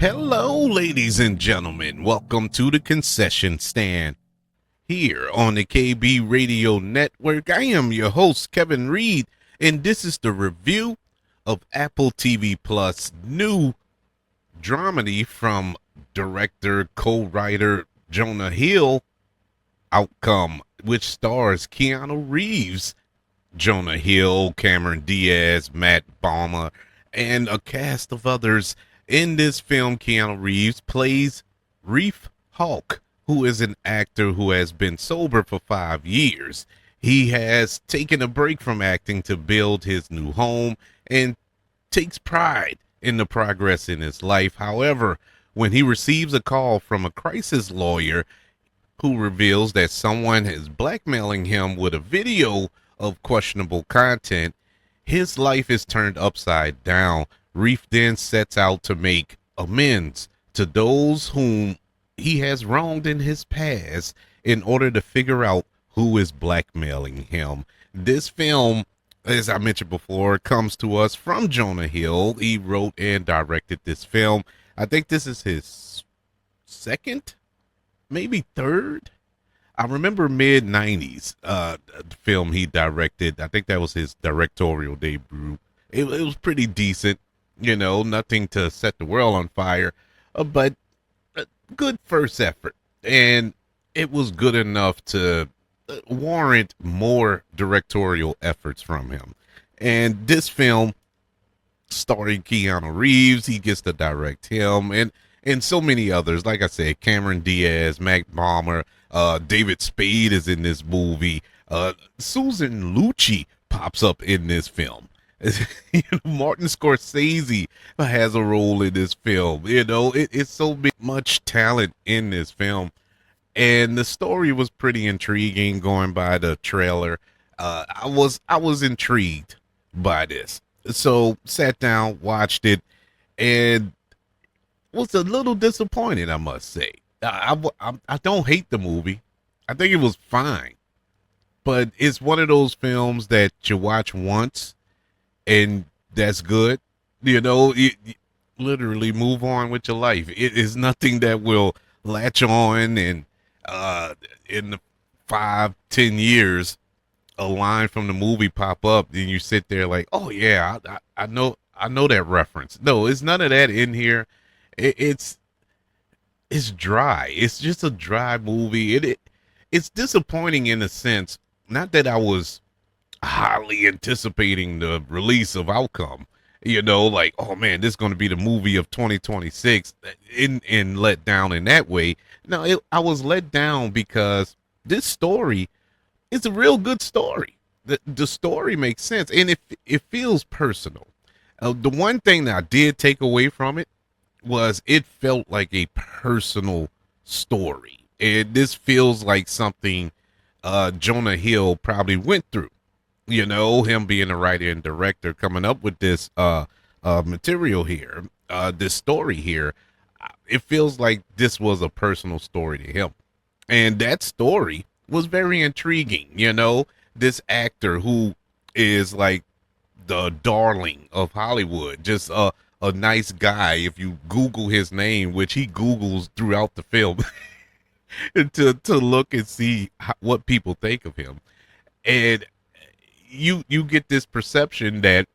Hello, ladies and gentlemen. Welcome to the concession stand here on the KB Radio Network. I am your host, Kevin Reed, and this is the review of Apple TV Plus' new dramedy from director, co-writer Jonah Hill, Outcome, which stars Keanu Reeves, Jonah Hill, Cameron Diaz, Matt Bomer, and a cast of others. In this film, Keanu Reeves plays Reef Hawk, who is an actor who has been sober for 5 years. He has taken a break from acting to build his new home and takes pride in the progress in his life. However, when he receives a call from a crisis lawyer who reveals that someone is blackmailing him with a video of questionable content, his life is turned upside down. Reef then sets out to make amends to those whom he has wronged in his past in order to figure out who is blackmailing him. This film, as I mentioned before, comes to us from Jonah Hill. He wrote and directed this film. I think this is his second, maybe third. I remember mid-90s the film he directed. I think that was his directorial debut. It was pretty decent. You know, nothing to set the world on fire, but a good first effort. And it was good enough to warrant more directorial efforts from him. And this film, starring Keanu Reeves, he gets to direct him, and so many others. Like I said, Cameron Diaz, Matt Bomer, David Spade is in this movie. Susan Lucci pops up in this film. Martin Scorsese has a role in this film. It's so much talent in this film, and the story was pretty intriguing. Going by the trailer, I was intrigued by this, so sat down, watched it, and was a little disappointed, I must say. I don't hate the movie. I think it was fine, but it's one of those films that you watch once and that's good. You literally move on with your life. It is nothing that will latch on, and in the 5-10 years, a line from the movie pop up, and you sit there like, oh yeah, I know that reference. No, it's none of that in here. It's dry. It's just a dry movie. It's disappointing in a sense. Not that I was highly anticipating the release of Outcome, like, oh man, this is going to be the movie of 2026, and let down in that way. No, I was let down because this story is a real good story. The story makes sense, and it feels personal. The one thing that I did take away from it was it felt like a personal story, and this feels like something Jonah Hill probably went through. Him being a writer and director, coming up with this material here, this story here. It feels like this was a personal story to him, and that story was very intriguing. This actor who is like the darling of Hollywood, just a nice guy. If you Google his name, which he Googles throughout the film, to look and see what people think of him, and you get this perception that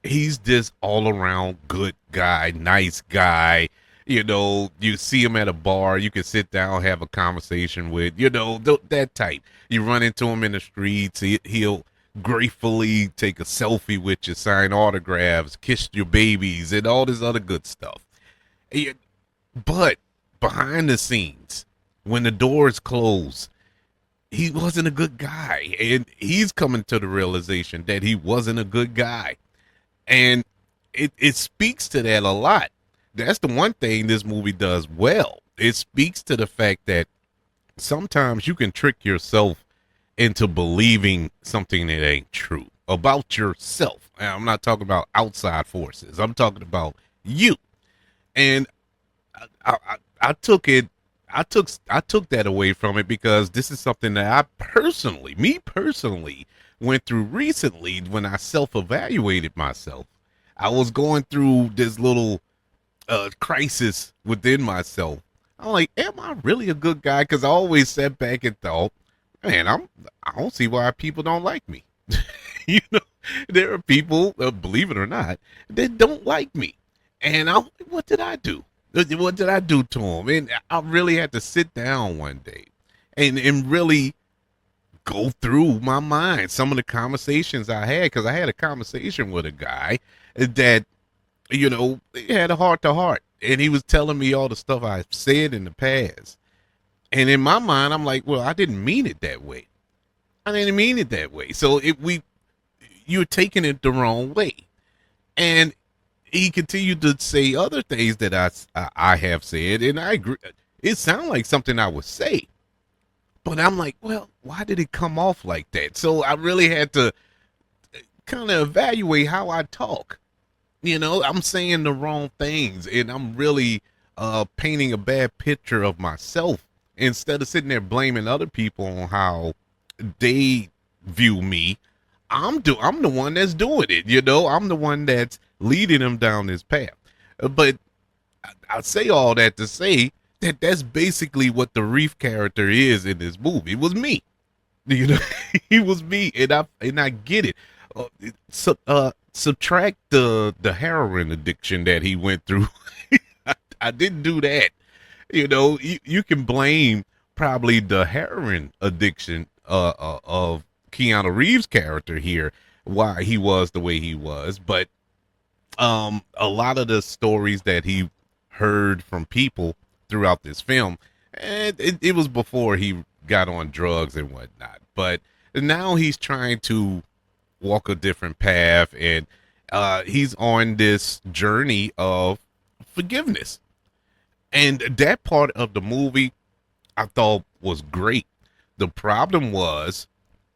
he's this all around good guy, nice guy. You see him at a bar, you can sit down, have a conversation with, that type. You run into him in the streets, he'll gratefully take a selfie with you, sign autographs, kiss your babies, and all this other good stuff. But behind the scenes, when the doors close, he wasn't a good guy, and he's coming to the realization that he wasn't a good guy, and it speaks to that a lot. That's the one thing this movie does well. It speaks to the fact that sometimes you can trick yourself into believing something that ain't true about yourself. And I'm not talking about outside forces. I'm talking about you. And I took it. I took that away from it because this is something that me personally, went through recently when I self-evaluated myself. I was going through this little crisis within myself. I'm like, am I really a good guy? Because I always sat back and thought, man, I don't see why people don't like me. you know, there are people, believe it or not, that don't like me. And what did I do? What did I do to them? And I really had to sit down one day and really go through my mind some of the conversations I had, because I had a conversation with a guy that, had a heart to heart, and he was telling me all the stuff I've said in the past. And in my mind, I'm like, well, I didn't mean it that way. I didn't mean it that way. So you're taking it the wrong way. And he continued to say other things that I have said, and I agree. It sounded like something I would say, but I'm like, well, why did it come off like that? So I really had to kind of evaluate how I talk. I'm saying the wrong things, and I'm really painting a bad picture of myself instead of sitting there blaming other people on how they view me. I'm the one that's doing it. I'm the one that's leading them down this path. But I say all that to say that that's basically what the Reef character is in this movie. It was me. He was me, and I get it. Subtract the heroin addiction that he went through. I didn't do that. You can blame probably the heroin addiction of Keanu Reeves' character here, why he was the way he was. But a lot of the stories that he heard from people throughout this film, and it was before he got on drugs and whatnot. But now he's trying to walk a different path, and he's on this journey of forgiveness. And that part of the movie I thought was great. The problem was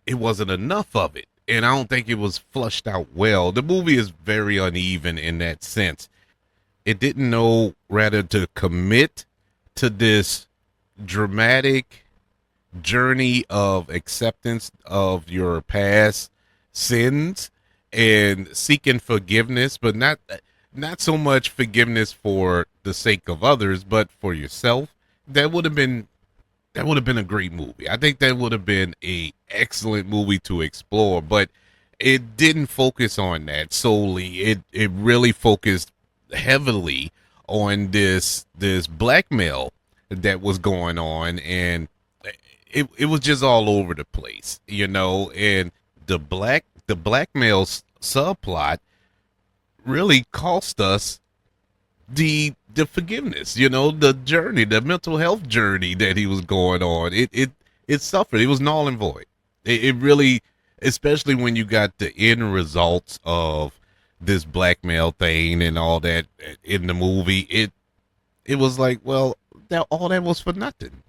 it wasn't enough of it, and I don't think it was flushed out well. The movie is very uneven in that sense. It didn't know rather to commit to this dramatic journey of acceptance of your past sins and seeking forgiveness, but not so much forgiveness for the sake of others, but for yourself. That would have been a great movie. I think that would have been a excellent movie to explore, but it didn't focus on that solely. It really focused heavily on this blackmail that was going on, and it was just all over the place, and the blackmail subplot really cost us the forgiveness, the journey, the mental health journey that he was going on. It suffered. It was null and void. It really, especially when you got the end results of this blackmail thing and all that in the movie, it was like, well, all that was for nothing.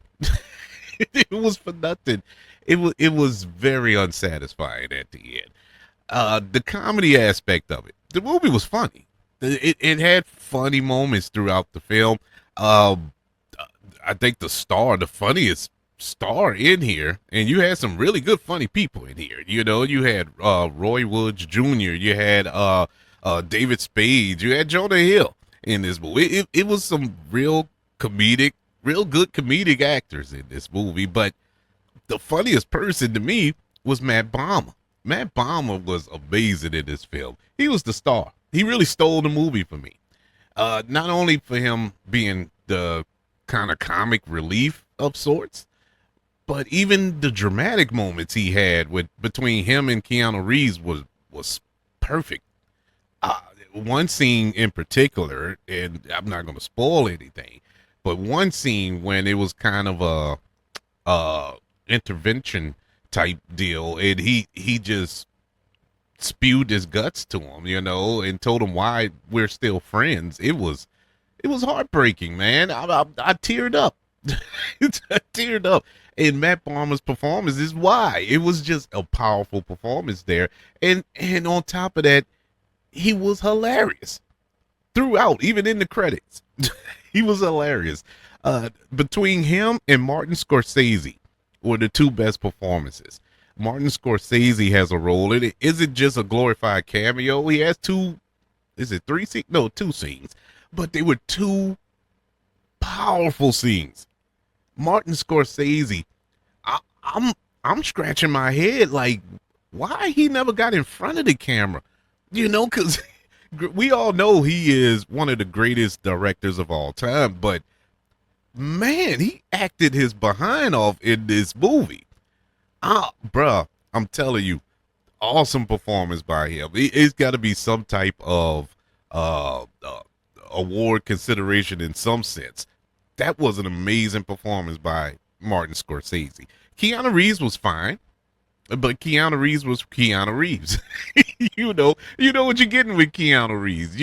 It was for nothing. It was very unsatisfying at the end. The comedy aspect of it, the movie was funny. It had funny moments throughout the film. I think the funniest star in here, and you had some really good funny people in here. You had Roy Woods Jr., you had David Spade, you had Jonah Hill in this movie. It was some real good comedic actors in this movie, but the funniest person to me was Matt Bomer. Matt Bomer was amazing in this film. He was the star. He really stole the movie for me. Not only for him being the kind of comic relief of sorts, but even the dramatic moments he had between him and Keanu Reeves was perfect. One scene in particular, and I'm not going to spoil anything, but one scene when it was kind of a intervention type deal, and he just spewed his guts to him, and told him why we're still friends. It was heartbreaking, man. I teared up. I teared up. And Matt Bomer's performance is why. It was just a powerful performance there. And on top of that, he was hilarious throughout, even in the credits. He was hilarious. Between him and Martin Scorsese were the two best performances. Martin Scorsese has a role. It isn't just a glorified cameo. He has two scenes? No, two scenes. but they were two powerful scenes. Martin Scorsese, I, I'm I'm scratching my head like, why he never got in front of the camera? Because we all know he is one of the greatest directors of all time, but man, he acted his behind off in this movie. Bruh, I'm telling you, awesome performance by him. It's got to be some type of award consideration in some sense. That was an amazing performance by Martin Scorsese. Keanu Reeves was fine, but Keanu Reeves was Keanu Reeves. You know what you're getting with Keanu Reeves.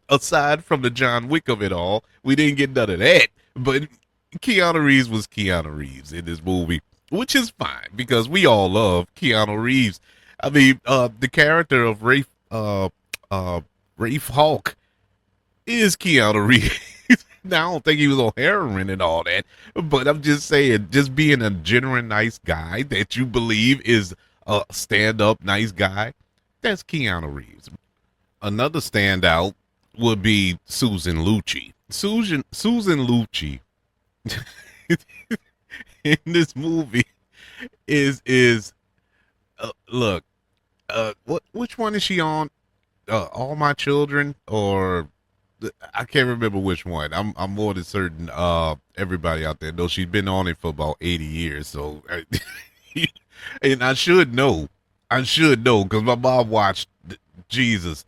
Aside from the John Wick of it all, we didn't get none of that. But Keanu Reeves was Keanu Reeves in this movie, which is fine because we all love Keanu Reeves. I mean, the character of Reef Hawk is Keanu Reeves. Now, I don't think he was on heroin and all that, but I'm just saying, just being a genuine nice guy that you believe is a stand-up nice guy, that's Keanu Reeves. Another standout would be Susan Lucci. Susan Lucci in this movie is look, which one is she on? All My Children, or I can't remember which one. I'm more than certain everybody out there knows she's been on it for about 80 years. So and I should know. Because my mom watched Jesus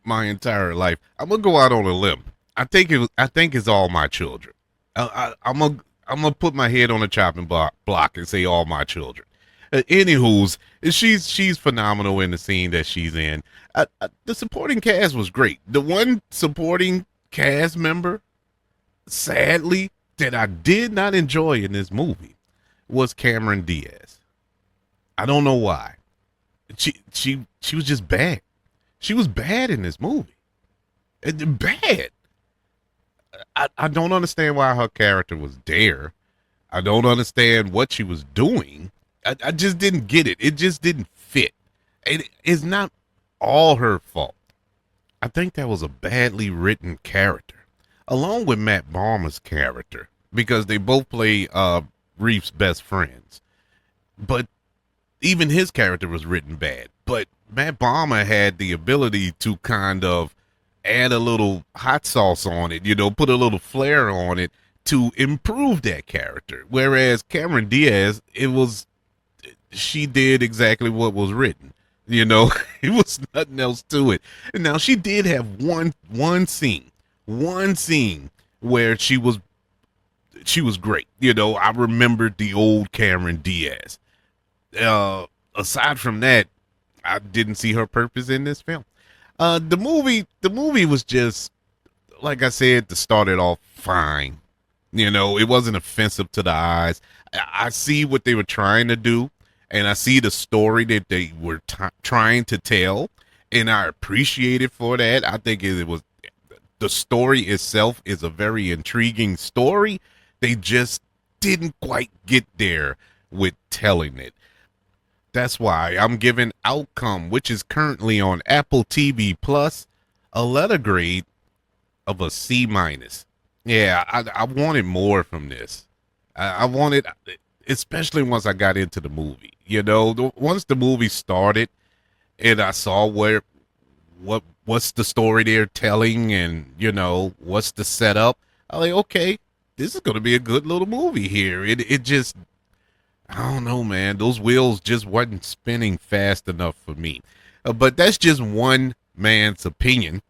my entire life. I'm gonna go out on a limb. I think it's All My Children. I'm gonna put my head on a chopping block and say All My Children. Anywho's, she's phenomenal in the scene that she's in. The supporting cast was great. The one supporting cast member, sadly, that I did not enjoy in this movie was Cameron Diaz. I don't know why. She was just bad. She was bad in this movie. Bad. I don't understand why her character was there. I don't understand what she was doing. I just didn't get it. It just didn't fit. It's not all her fault. I think that was a badly written character, along with Matt Bomer's character, because they both play Reef's best friends. But even his character was written bad. But Matt Bomer had the ability to kind of add a little hot sauce on it, put a little flair on it to improve that character. Whereas Cameron Diaz, she did exactly what was written. It was nothing else to it. And now she did have one scene where she was great. I remembered the old Cameron Diaz. Aside from that, I didn't see her purpose in this film. The movie was just, like I said, to start it off fine. It wasn't offensive to the eyes. I see what they were trying to do, and I see the story that they were trying to tell, and I appreciate it for that. I think it was, the story itself is a very intriguing story. They just didn't quite get there with telling it. That's why I'm giving Outcome, which is currently on Apple TV Plus, a letter grade of a C-. Yeah, I wanted more from this. I wanted, especially once I got into the movie. Once the movie started and I saw what's the story they're telling, and what's the setup, I'm like, okay, this is gonna be a good little movie here. It just, I don't know, man. Those wheels just wasn't spinning fast enough for me. But that's just one man's opinion.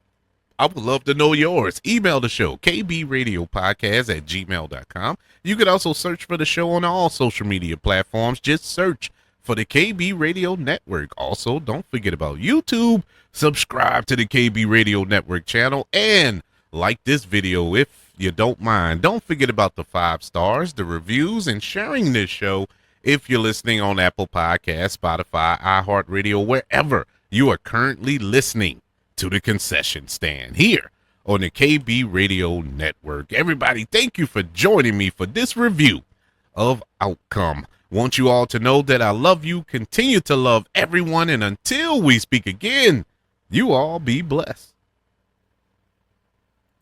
I would love to know yours. Email the show, kbradiopodcast@gmail.com. You can also search for the show on all social media platforms. Just search for the KB Radio Network. Also, don't forget about YouTube. Subscribe to the KB Radio Network channel and like this video if you don't mind. Don't forget about the 5 stars, the reviews, and sharing this show if you're listening on Apple Podcasts, Spotify, iHeartRadio, wherever you are currently listening to the concession stand here on the KB Radio Network. Everybody, thank you for joining me for this review of Outcome. Want you all to know that I love you, continue to love everyone, and until we speak again, you all be blessed.